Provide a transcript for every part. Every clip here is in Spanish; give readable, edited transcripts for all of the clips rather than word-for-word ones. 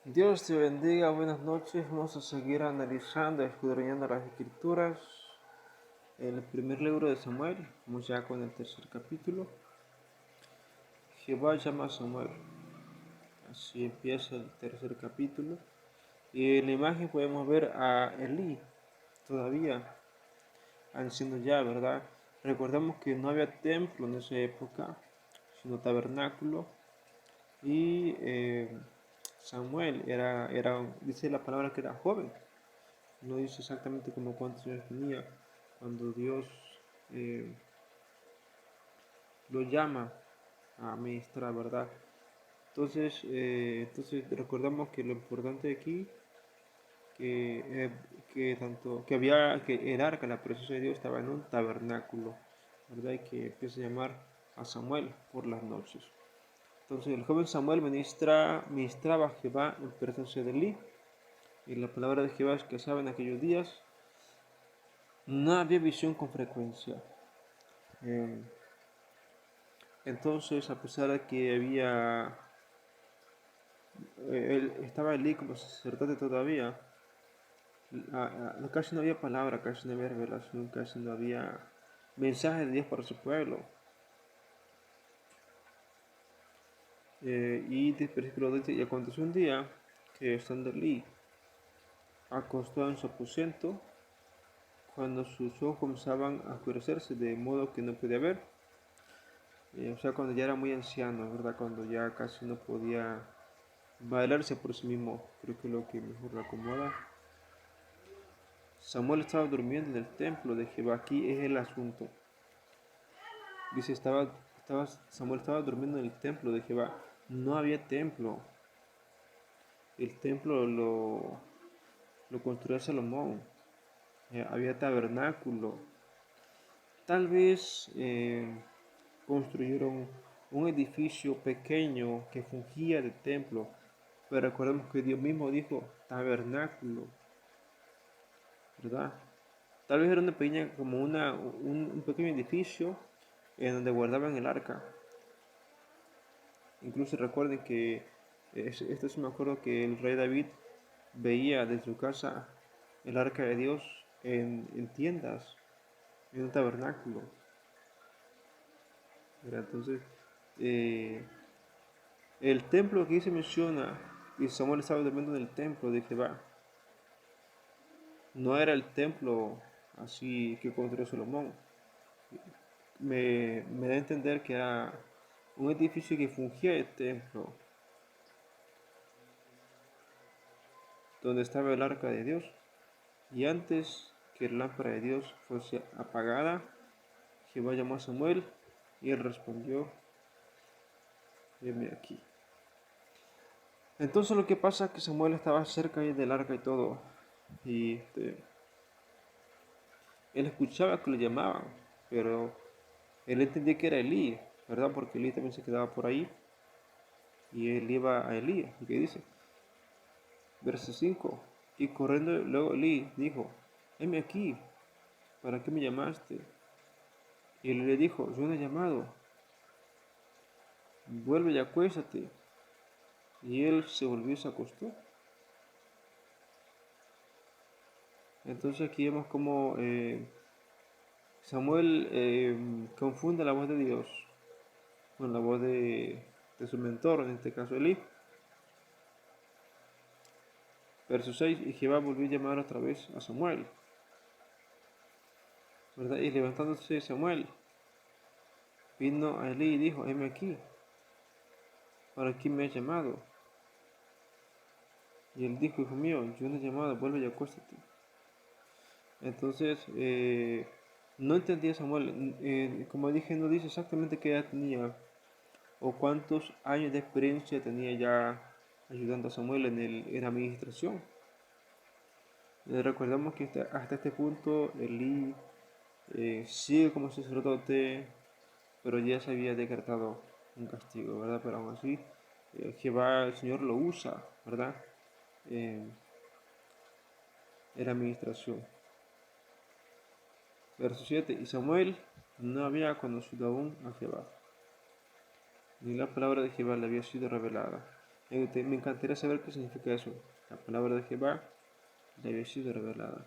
Dios te bendiga, buenas noches. Vamos a seguir analizando, escudriñando las escrituras. El primer libro de Samuel, vamos ya con el tercer capítulo. Jehová llama a Samuel. Así empieza el tercer capítulo. Y en la imagen podemos ver a Elí, todavía anciano ya, ¿verdad? Recordemos que no había templo en esa época, sino tabernáculo. Y Samuel dice la palabra que era joven. No dice exactamente como cuántos años tenía cuando Dios eh, lo llama a ministrar, ¿verdad? Entonces recordamos que lo importante aquí que, que el arca, la presencia de Dios estaba en un tabernáculo, ¿verdad? Y que empieza a llamar a Samuel por las noches. Entonces el joven Samuel ministraba a Jehová en presencia de Elí, y la palabra de Jehová es que saben aquellos días no había visión con frecuencia. Eh, entonces, a pesar de que él estaba allí como sacerdote todavía, casi no había palabra, casi no había revelación, casi no había mensaje de Dios para su pueblo. Y el versículo dice, y aconteció un día que estando allí, acostado en su aposento, cuando sus ojos comenzaban a oscurecerse de modo que no podía ver, o sea, cuando ya era muy anciano, ¿verdad? Cuando ya casi no podía valerse por sí mismo, creo que es lo que mejor lo acomoda. Samuel estaba durmiendo en el templo de Jehová. Aquí es el asunto. Dice, Samuel estaba durmiendo en el templo de Jehová. No había templo. El templo lo construyó Salomón. Había tabernáculo. Tal vez construyeron un edificio pequeño que fungía de templo. Pero recordemos que Dios mismo dijo tabernáculo, ¿verdad? Tal vez era una pequeña, como un pequeño edificio en donde guardaban el arca. Incluso recuerden que esto sí me acuerdo que el rey David veía desde su casa el arca de Dios en tiendas, en un tabernáculo. Entonces, eh, el templo que aquí se menciona, y Samuel estaba durmiendo en el templo de Jehová, no era el templo así que construyó Salomón. Me da a entender que era un edificio que fungía de templo, donde estaba el arca de Dios. Y antes que la lámpara de Dios fuese apagada, Jehová llamó a Samuel y él respondió, heme aquí. Entonces lo que pasa es que Samuel estaba cerca del arca y todo, y él escuchaba que le llamaban, pero él entendía que era Elí, ¿verdad? Porque Elí también se quedaba por ahí, y él iba a Elí, ¿y qué dice? Verso 5. Y corriendo luego Elí dijo, heme aquí, ¿para qué me llamaste? Y él le dijo, yo no he llamado, vuelve y acuéstate. Y él se volvió y se acostó. Entonces aquí vemos como Samuel confunde la voz de Dios con la voz de su mentor, en este caso Elí. Verso 6, y Jehová volvió a llamar otra vez a Samuel, ¿verdad? Y levantándose Samuel, vino a Elí y dijo, heme aquí, ¿para qué me has llamado? Y él dijo, hijo mío, yo no he llamado, vuelve y acuéstate. Entonces, no entendía Samuel, como dije, no dice exactamente qué edad tenía o cuántos años de experiencia tenía ya ayudando a Samuel en la administración. Recordamos que hasta este punto Elí sigue como sacerdote, pero ya se había decretado un castigo, ¿verdad? Pero aún así, Jehová, el Señor lo usa, ¿verdad? En la administración. Verso 7. Y Samuel no había conocido aún a Jehová, ni la palabra de Jehová le había sido revelada. Me encantaría saber qué significa eso. La palabra de Jehová le había sido revelada.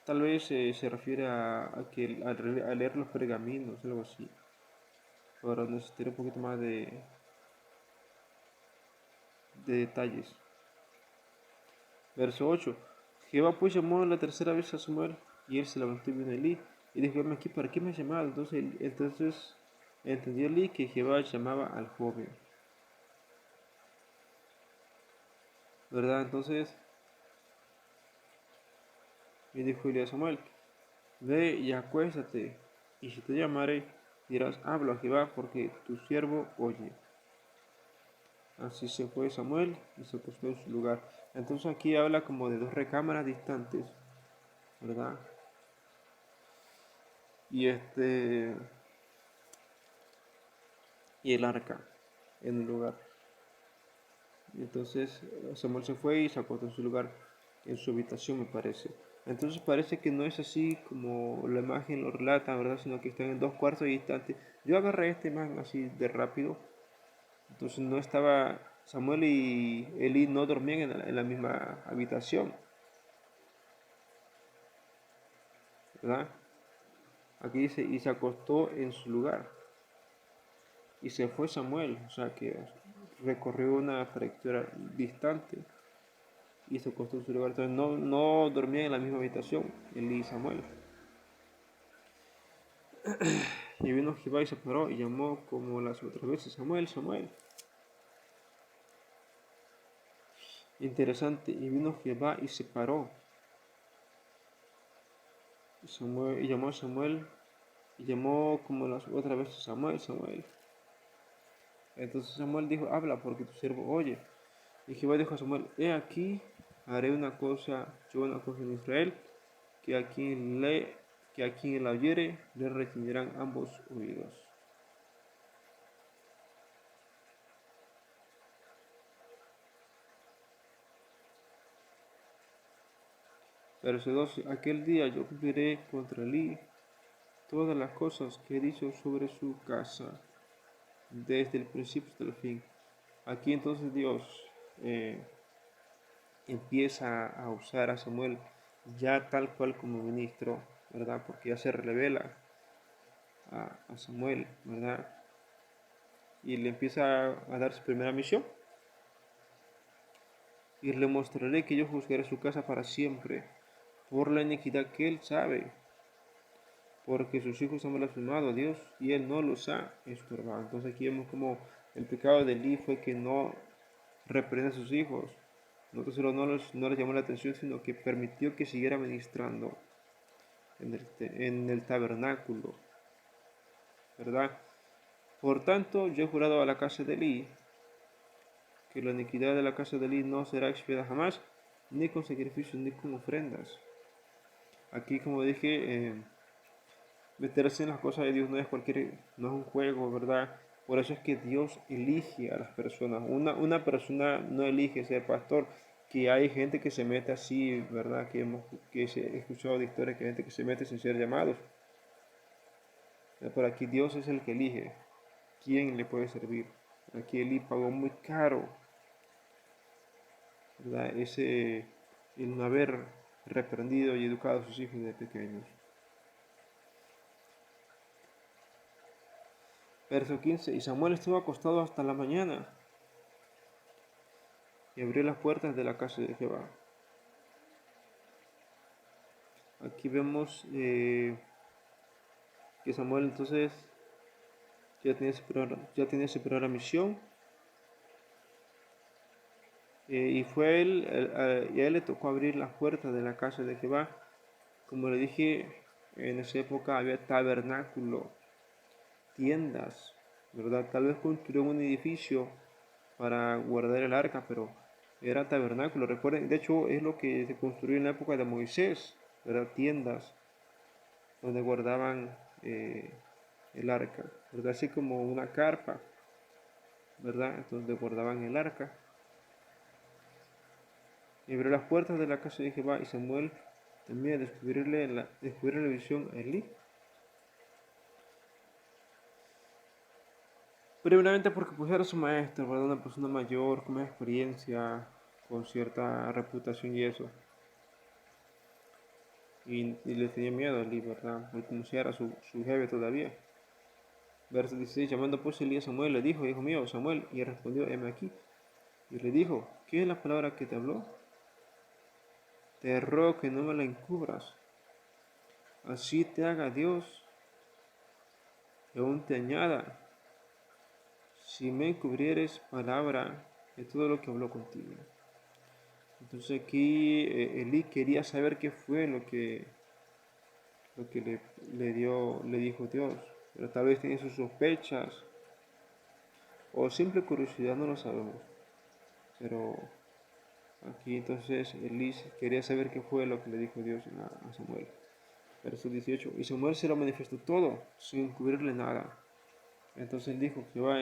Tal vez se refiere a que al leer los pergaminos, algo así. Ahora necesitaré un poquito más de detalles. Verso 8. Jehová pues llamó la tercera vez a Samuel, y él se levantó y vino a Elí, y dijo: aquí, ¿para qué me has llamado? Entonces entendió Elí que Jehová llamaba al joven. ¿Verdad? Entonces, y dijo Elí a Samuel: ve y acuéstate, y si te llamaré, dirás: habla a Jehová, porque tu siervo oye. Así se fue Samuel y se acostó en su lugar. Entonces aquí habla como de dos recámaras distantes, ¿verdad? Y y el arca en un lugar. Entonces Samuel se fue y se acostó en su lugar, en su habitación, me parece. Entonces parece que no es así como la imagen lo relata, ¿verdad? Sino que están en dos cuartos distantes. Yo agarré esta imagen así de rápido. Entonces no estaba, Samuel y Eli no dormían en la misma habitación, ¿verdad? Aquí dice: y se acostó en su lugar. Y se fue Samuel, o sea que recorrió una trayectoria distante y se acostó en su lugar. Entonces no dormían en la misma habitación, Eli y Samuel. Y vino Jehová y se paró y llamó como las otras veces: Samuel, Samuel. Interesante. Y vino Jehová y se paró. Y llamó a Samuel. Y llamó como las otras veces: Samuel, Samuel. Entonces Samuel dijo: habla, porque tu siervo oye. Y Jehová dijo a Samuel: he aquí, haré una cosa en Israel, que a quien la oyere le retiñirán ambos oídos. Verso 12. Aquel día yo cumpliré contra Elí todas las cosas que he dicho sobre su casa, desde el principio hasta el fin. Aquí entonces Dios eh, empieza a usar a Samuel ya tal cual como ministro, ¿verdad? Porque ya se revela a Samuel, ¿verdad? Y le empieza a dar su primera misión. Y le mostraré que yo juzgaré su casa para siempre, por la iniquidad que él sabe, porque sus hijos han blasfemado a Dios y él no los ha estorbado. Entonces aquí vemos como el pecado de Elí fue que no reprende a sus hijos. No solo no les llamó la atención, sino que permitió que siguiera ministrando en el tabernáculo, ¿verdad? Por tanto, yo he jurado a la casa de Elí que la iniquidad de la casa de Elí no será expiada jamás, ni con sacrificios ni con ofrendas. Aquí, como dije, meterse en las cosas de Dios no es no es un juego, ¿verdad? Por eso es que Dios elige a las personas. Una persona no elige ser pastor, que hay gente que se mete así, ¿verdad? Que he escuchado de historias que hay gente que se mete sin ser llamados. Pero aquí Dios es el que elige quién le puede servir. Aquí Eli pagó muy caro, ¿verdad? El no haber reprendido y educado a sus hijos de pequeños. Verso 15. Y Samuel estuvo acostado hasta la mañana y abrió las puertas de la casa de Jehová. Aquí vemos que Samuel entonces ya tenía su primera misión, y fue y a él le tocó abrir las puertas de la casa de Jehová. Como le dije, en esa época había tabernáculo, tiendas, ¿verdad? Tal vez construyó un edificio para guardar el arca, pero era tabernáculo. Recuerden, de hecho es lo que se construyó en la época de Moisés, ¿verdad? Tiendas donde guardaban el arca, ¿verdad? Así como una carpa, ¿verdad? Donde guardaban el arca. Y abrió las puertas de la casa de Jehová, y Samuel temía descubrirle la visión a Elí. Primeramente porque pues era su maestro, ¿verdad? Una persona mayor, con más experiencia, con cierta reputación y eso. Y le tenía miedo a Eli, ¿verdad? Porque como si era su jefe todavía. Verso 16, llamando pues Elí a Samuel, le dijo, hijo mío, Samuel, y él respondió, heme aquí. Y le dijo, ¿qué es la palabra que te habló? Te ruego que no me la encubras. Así te haga Dios y aún te añada, si me encubrieres palabra de todo lo que habló contigo. Entonces aquí Elí quería saber qué fue lo que le dijo Dios. Pero tal vez tenía sus sospechas o simple curiosidad, no lo sabemos. Pero aquí entonces Elí quería saber qué fue lo que le dijo Dios a Samuel. Verso 18. Y Samuel se lo manifestó todo, sin encubrirle nada. Entonces dijo, Jehová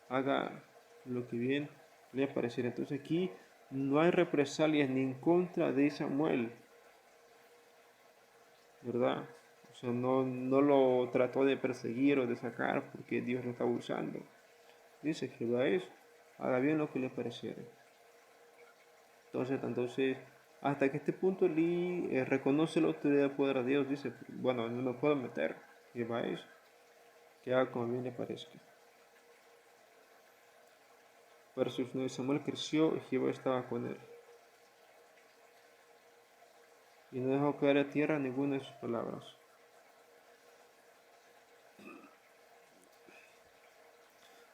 haga lo que bien le pareciera. Entonces aquí no hay represalias ni en contra de Samuel, ¿verdad? O sea, no lo trató de perseguir o de sacar porque Dios lo estaba usando. Dice, Jehová haga bien lo que le pareciera. Entonces, hasta que este punto Eli reconoce la autoridad del poder de Dios, dice, bueno, no me puedo meter, Jehová que haga como bien le parezca. Verso 9, Samuel creció y Jehová estaba con él. Y no dejó caer a tierra ninguna de sus palabras.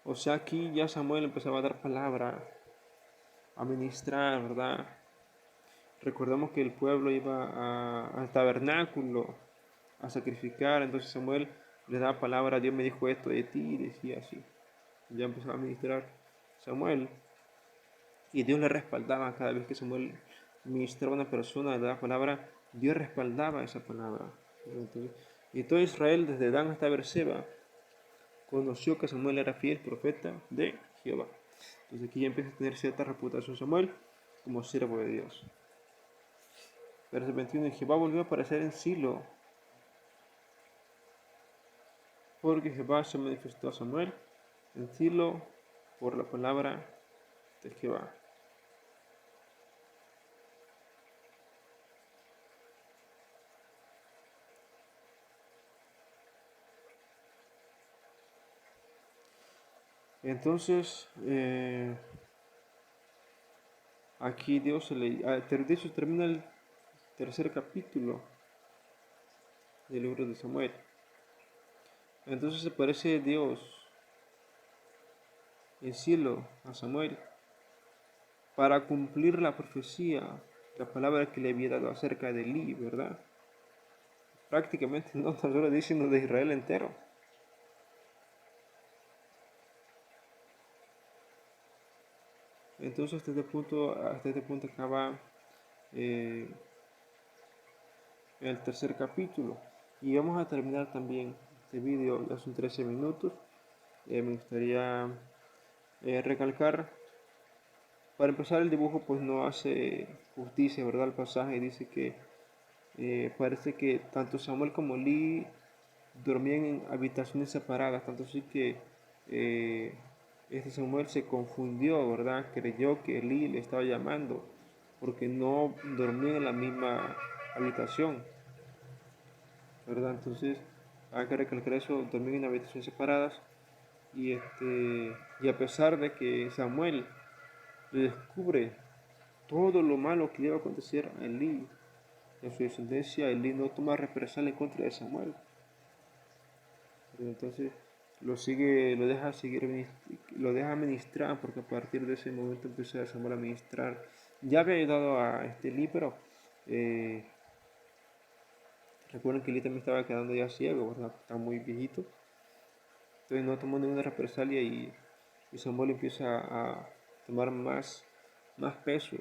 O sea, aquí ya Samuel empezaba a dar palabra, a ministrar, ¿verdad? Recordemos que el pueblo iba al tabernáculo a sacrificar, entonces Samuel le daba palabra, Dios me dijo esto de ti, y decía así. Ya empezaba a ministrar Samuel, y Dios le respaldaba cada vez que Samuel ministraba a una persona, le daba palabra, Dios respaldaba esa palabra. Y todo Israel, desde Dan hasta Berseba, conoció que Samuel era fiel profeta de Jehová. Entonces aquí ya empieza a tener cierta reputación Samuel como siervo de Dios. Verso 21, Jehová volvió a aparecer en Silo, porque Jehová se manifestó a Samuel en Silo por la palabra de Jehová. Entonces, aquí Dios de hecho termina el tercer capítulo del libro de Samuel. Entonces aparece Dios en Silo a Samuel para cumplir la profecía, la palabra que le había dado acerca de Elí, ¿verdad? Prácticamente no tan solo diciendo de Israel entero. Entonces hasta este punto acaba eh, el tercer capítulo. Y vamos a terminar también este vídeo, ya son 13 minutos. Me gustaría recalcar, para empezar el dibujo pues no hace justicia, ¿verdad? El pasaje dice que parece que tanto Samuel como Elí dormían en habitaciones separadas, tanto así que eh, este Samuel se confundió, ¿verdad? Creyó que Elí le estaba llamando porque no dormían en la misma habitación, ¿verdad? Entonces hay que recalcar eso, dormían en habitaciones separadas y a pesar de que Samuel le descubre todo lo malo que le iba a acontecer a Elí y a su descendencia, Elí no toma represalia en contra de Samuel. Entonces lo deja ministrar, porque a partir de ese momento empieza Samuel a ministrar. Ya había ayudado a este Elí, pero recuerden que Elí también estaba quedando ya ciego, ¿verdad? Está muy viejito. Entonces no tomó ninguna represalia y Samuel empieza a tomar más peso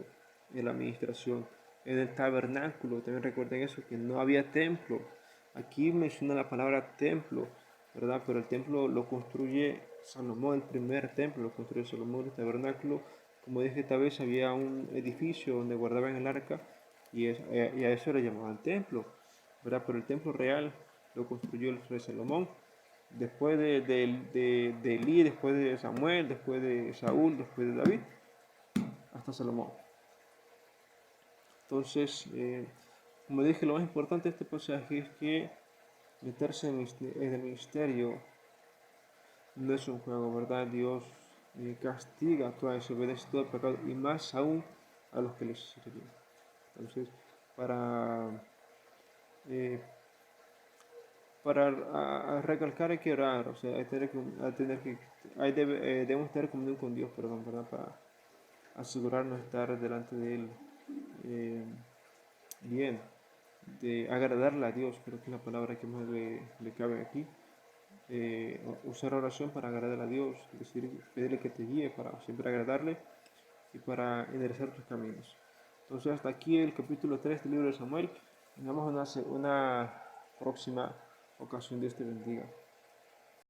en la administración. En el tabernáculo, también recuerden eso, que no había templo. Aquí menciona la palabra templo, ¿verdad? Pero el templo lo construye Salomón, el primer templo lo construye Salomón, el tabernáculo. Como dije, tal vez había un edificio donde guardaban el arca y a eso le llamaban templo, ¿verdad? Pero el templo real lo construyó el rey Salomón. después de Elí, después de Samuel, después de Saúl, después de David, hasta Salomón. Entonces, como dije, lo más importante de este pasaje es que meterse en el ministerio no es un juego, ¿verdad? Dios castiga toda desobediencia, todo pecado, y más aún a los que les sirven. Entonces, para, eh, para recalcar hay que orar, o sea, debemos tener comunión con Dios, perdón, ¿verdad? Para asegurarnos de estar delante de Él bien, de agradarle a Dios, creo que es la palabra que más le cabe aquí. Usar oración para agradar a Dios, pedirle que te guíe para siempre agradarle y para enderezar tus caminos. Entonces hasta aquí el capítulo 3 del libro de Samuel. Tengamos una próxima ocasión. Dios te bendiga.